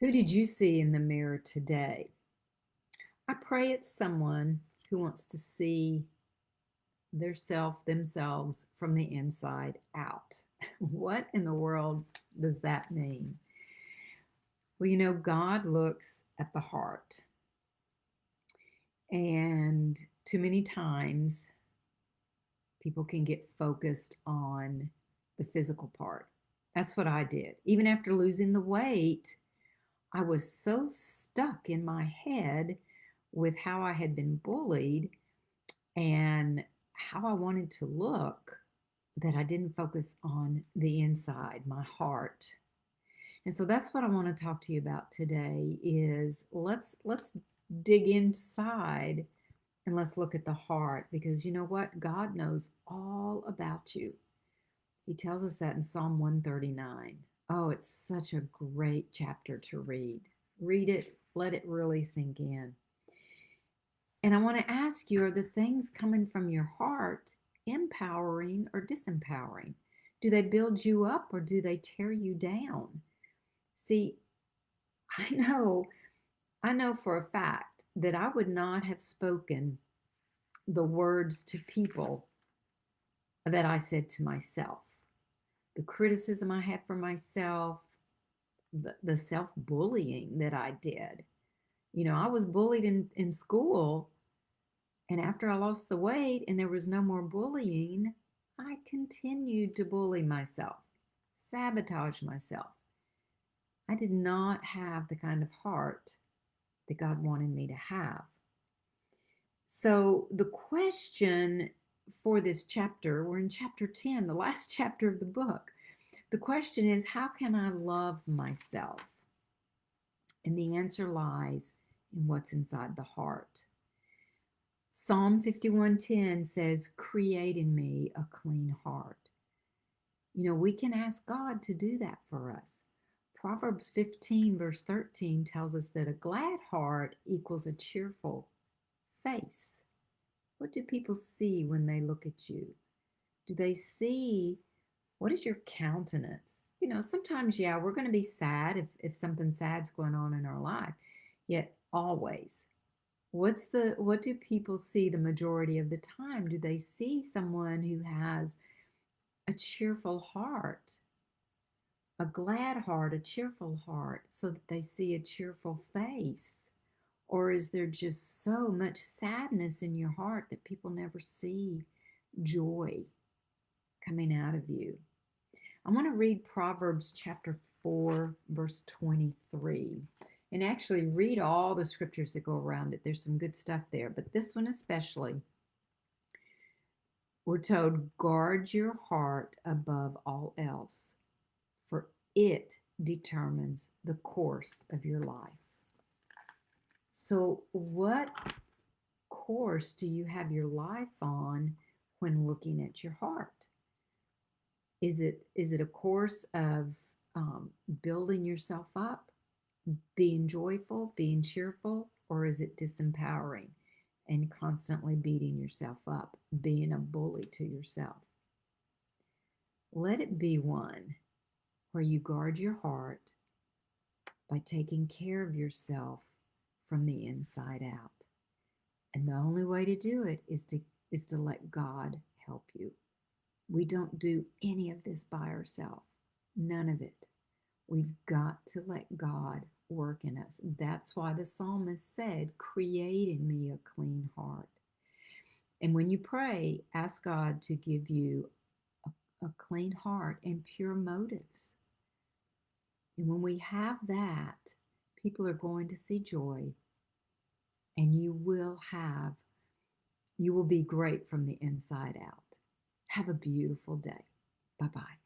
Who did you see in the mirror today? I pray it's someone who wants to see themselves from the inside out. What in the world does that mean? Well, God looks at the heart. And too many times people can get focused on the physical part. That's what I did. Even after losing the weight, I was so stuck in my head with how I had been bullied and how I wanted to look that I didn't focus on the inside, my heart. And so that's what I want to talk to you about today is let's dig inside and let's look at the heart, because you know what? God knows all about you. He tells us that in Psalm 139. Oh, it's such a great chapter to read. Read it, let it really sink in. And I want to ask you, are the things coming from your heart empowering or disempowering? Do they build you up or do they tear you down? See, I know, I know for a fact that I would not have spoken the words to people that I said to myself. The criticism I had for myself, the self bullying that I did. I was bullied in school. And after I lost the weight and there was no more bullying, I continued to bully myself, sabotage myself. I did not have the kind of heart that God wanted me to have. So, the question for this chapter, we're in chapter 10, the last chapter of the book. The question is, how can I love myself? And the answer lies in what's inside the heart. Psalm 51:10 says, "Create in me a clean heart." We can ask God to do that for us. Proverbs 15, verse 13 tells us that a glad heart equals a cheerful face. What do people see when they look at you? Do they see, what is your countenance? Sometimes, yeah, we're going to be sad if something sad's going on in our life, yet always. What do people see the majority of the time? Do they see someone who has a cheerful heart, a glad heart, a cheerful heart, so that they see a cheerful face? Or is there just so much sadness in your heart that people never see joy coming out of you? I want to read Proverbs chapter 4, verse 23. And actually read all the scriptures that go around it. There's some good stuff there, but this one especially. We're told, guard your heart above all else, for it determines the course of your life. So, what course do you have your life on when looking at your heart? Is it a course of building yourself up, being joyful, being cheerful, or is it disempowering and constantly beating yourself up, being a bully to yourself? Let it be one where you guard your heart by taking care of yourself from the inside out. And the only way to do it is to let God help you. We don't do any of this by ourselves. None of it. We've got to let God work in us. That's why the psalmist said, "Create in me a clean heart." And when you pray, ask God to give you a clean heart and pure motives. And when we have that, people are going to see joy, and you will be great from the inside out. Have a beautiful day. Bye-bye.